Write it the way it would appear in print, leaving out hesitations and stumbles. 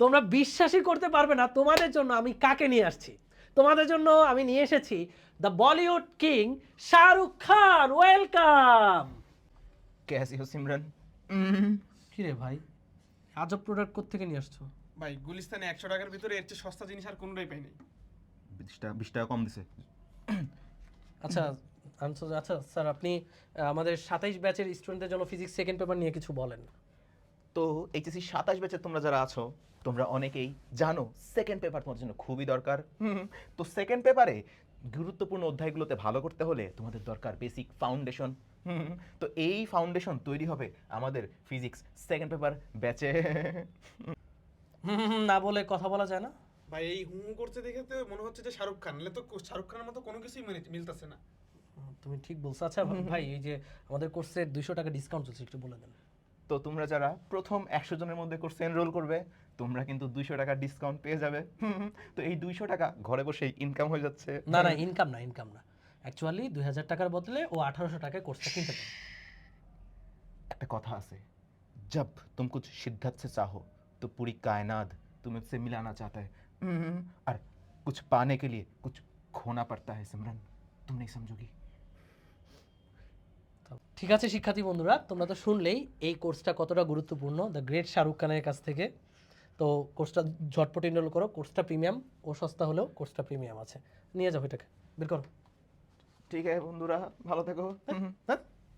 তোমরা বিশ্বাসই করতে পারবে না তোমাদের জন্য আমি কাকে নিয়ে আসছি। তোমাদের জন্য আমি নিয়ে এসেছি the Bollywood king Shahrukh Khan. Welcome. कैसी हो सिमरन? কিরে ভাই, আজব প্রোডাক্ট কোত্থেকে নিয়ে আসছো? ভাই গুলিস্তানে 100 টাকার ভিতরে এর চেয়ে সস্তা জিনিস আর কোনোটাই পাই নাই। 20 টাকা কম দিছে। আচ্ছা আচ্ছা স্যার, আপনি আমাদের 27 ব্যাচের স্টুডেন্টদের জন্য ফিজিক্স সেকেন্ড পেপার নিয়ে কিছু বলেন। তো এইচএসসি 27 ব্যাচে তোমরা যারা আছো তোমরা অনেকেই জানো সেকেন্ড পেপার তোমাদের জন্য খুবই দরকার। তো সেকেন্ড পেপারে গুরুত্বপূর্ণ অধ্যায়গুলোতে ভালো করতে হলে তোমাদের দরকার বেসিক ফাউন্ডেশন। তো এই ফাউন্ডেশন তৈরি হবে আমাদের ফিজিক্স সেকেন্ড পেপার ব্যাচে। না বলে কথা বলা যায় না। ভাই এই হু হু করতে দেখে তো মনে হচ্ছে যে শাহরুখ খান, নাহলে তো শাহরুখ খানের মতো কোনো কিছুই মিলতেছে না। তুমি ঠিক বলছো। আচ্ছা ভাই, এই যে আমাদের কোর্সের 200 টাকা ডিসকাউন্ট চলছে, একটু বলে দেন। তো তোমরা যারা প্রথম 100 জনের মধ্যে কোর্সে এনরোল করবে তোমরা কিন্তু 200 টাকা ডিসকাউন্ট পেয়ে যাবে। তো এই 200 টাকা ঘরে বসেই ইনকাম হয়ে যাচ্ছে। না না, ইনকাম না। অ্যাকচুয়ালি 2000 টাকার বদলে ও 1800 টাকায় কোর্সটা কিনতে পারে। একটা কথা আছে, जब तुम कुछ शिद्दत से चाहो तो पूरी कायनात तुम्हें उससे मिलाना चाहता है। और कुछ पाने के लिए कुछ खोना पड़ता है सिमरन, तुम नहीं समझोगी। ঠিক আছে শিক্ষার্থী বন্ধুরা, তোমরা তো শুনলেই এই কোর্সটা কতটা গুরুত্বপূর্ণ দ্য গ্রেট শাহরুখ খানের কাছ থেকে। তো কোর্সটা ঝটপট এনরোল করো। কোর্সটা প্রিমিয়াম, ও সস্তা হলেও কোর্সটা প্রিমিয়াম আছে। নিয়ে যাও এটাকে, বের করো। ठीक है বন্ধুরা, ভালো থেকো।